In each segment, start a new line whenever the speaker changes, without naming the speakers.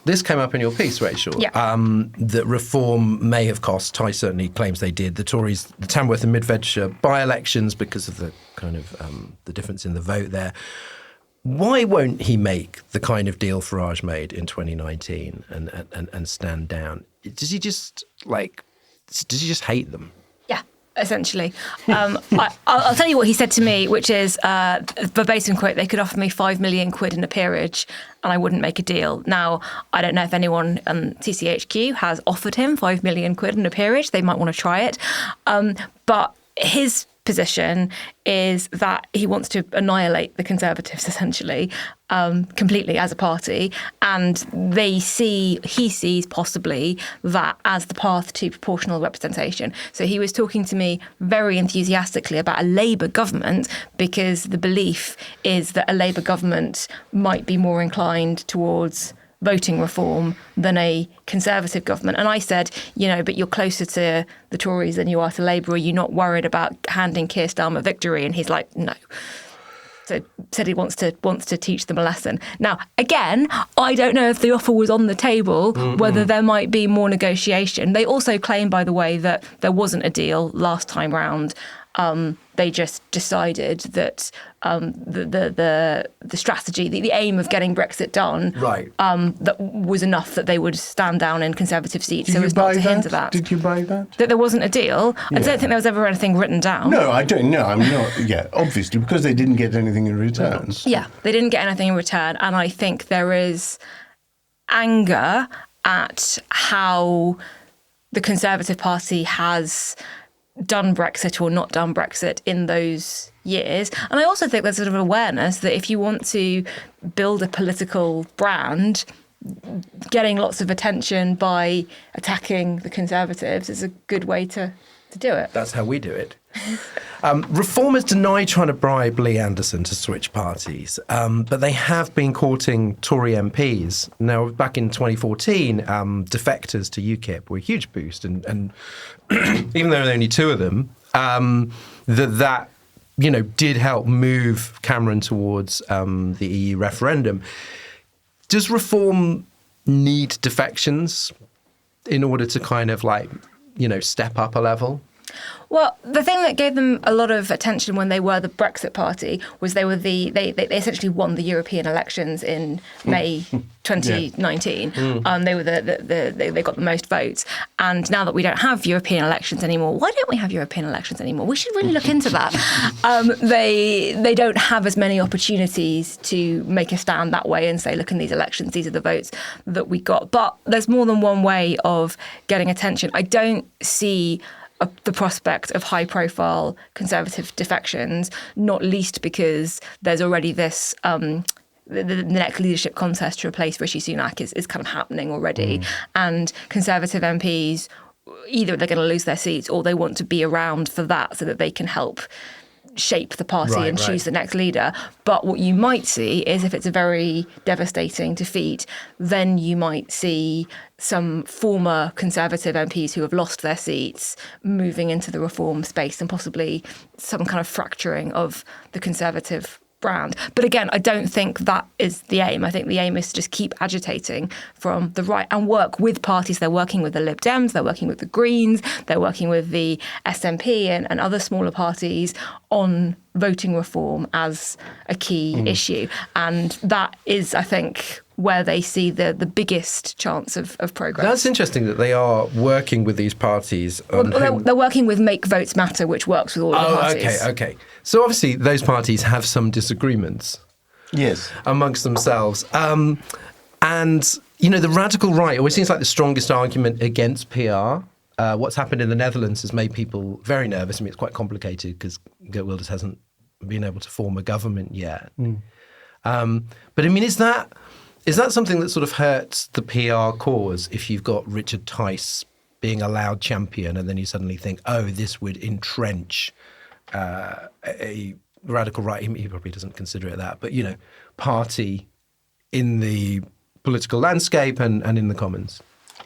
this came up in your piece, Rachel, that reform may have cost. Tice certainly claims they did. The Tories, the Tamworth and Mid-Vedshire by-elections, because of the kind of the difference in the vote there. Why won't he make the kind of deal Farage made in 2019 and stand down? Does he just hate them?
Yeah, essentially. I'll tell you what he said to me, which is, verbatim quote, they could offer me 5 million quid in a peerage and I wouldn't make a deal. Now, I don't know if anyone on TCHQ has offered him 5 million quid in a peerage. They might want to try it. But his position is that he wants to annihilate the Conservatives essentially, completely as a party, and he sees possibly that as the path to proportional representation. So he was talking to me very enthusiastically about a Labour government because the belief is that a Labour government might be more inclined towards voting reform than a Conservative government. And I said, but you're closer to the Tories than you are to Labour. Are you not worried about handing Keir Starmer victory? And he's like, no. So said he wants to teach them a lesson. Now, again, I don't know if the offer was on the table, whether there might be more negotiation. They also claim, by the way, that there wasn't a deal last time round. They just decided that the strategy, the aim of getting Brexit done, that was enough that they would stand down in Conservative seats. So as not to hinder that.
Did you buy that?
That there wasn't a deal? Yeah. I don't think there was ever anything written down.
No, I don't know. I'm not. Yeah, obviously, because they didn't get anything in return.
Yeah, they didn't get anything in return. And I think there is anger at how the Conservative Party has done Brexit or not done Brexit in those years. And I also think there's sort of awareness that if you want to build a political brand, getting lots of attention by attacking the Conservatives is a good way to do it.
That's how we do it. Reformers deny trying to bribe Lee Anderson to switch parties, but they have been courting Tory MPs. Now, back in 2014, defectors to UKIP were a huge boost, and even though there were only two of them, that did help move Cameron towards the EU referendum. Does reform need defections in order to kind of step up a level?
Well, the thing that gave them a lot of attention when they were the Brexit Party was they essentially won the European elections in May 2019. They were they got the most votes, and now that we don't have European elections anymore, why don't we have European elections anymore? We should really look into that. They don't have as many opportunities to make a stand that way and say, look, in these elections, these are the votes that we got. But there's more than one way of getting attention. I don't see the prospect of high-profile Conservative defections, not least because there's already this the next leadership contest to replace Rishi Sunak is kind of happening already, and Conservative MPs, either they're going to lose their seats or they want to be around for that so that they can help shape the party and choose the next leader. But what you might see is if it's a very devastating defeat, then you might see some former Conservative MPs who have lost their seats moving into the reform space and possibly some kind of fracturing of the Conservative brand. But again, I don't think that is the aim. I think the aim is to just keep agitating from the right and work with parties. They're working with the Lib Dems, they're working with the Greens, they're working with the SNP and other smaller parties on voting reform as a key issue. And that is, I think, where they see the biggest chance of progress.
That's interesting that they are working with these parties.
They're working with Make Votes Matter, which works with all of the parties.
Okay. So obviously those parties have some disagreements amongst themselves. And, the radical right always seems like the strongest argument against PR. What's happened in the Netherlands has made people very nervous. I mean, it's quite complicated because Geert Wilders hasn't been able to form a government yet. But I mean, is that something that sort of hurts the PR cause if you've got Richard Tice being a loud champion and then you suddenly think, oh, this would entrench a radical right, he probably doesn't consider it that, but, party in the political landscape and in the Commons?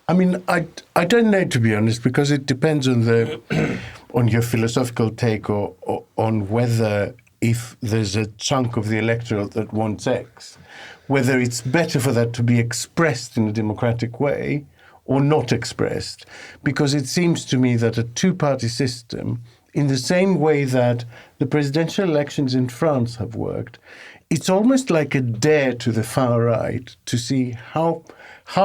I mean, I don't know, to be honest, because it depends on on your philosophical take or on whether if there's a chunk of the electorate that wants X, whether it's better for that to be expressed in a democratic way or not expressed. Because it seems to me that a two-party system, in the same way that the presidential elections in France have worked, it's almost like a dare to the far right to see how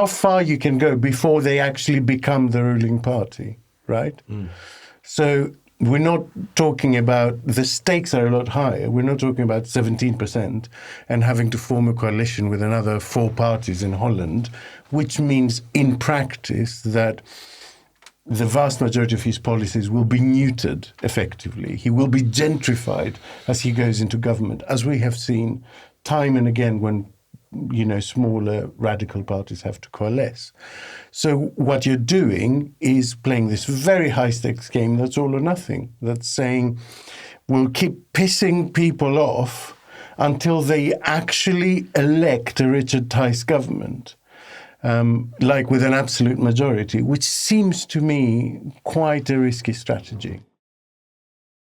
far you can go before they actually become the ruling party, right? So we're not talking about, the stakes are a lot higher. We're not talking about 17% and having to form a coalition with another 4 parties in Holland, which means in practice that the vast majority of his policies will be neutered effectively. He will be gentrified as he goes into government, as we have seen time and again when, smaller radical parties have to coalesce. So what you're doing is playing this very high-stakes game that's all or nothing. That's saying we'll keep pissing people off until they actually elect a Richard Tice government, like with an absolute majority, which seems to me quite a risky strategy.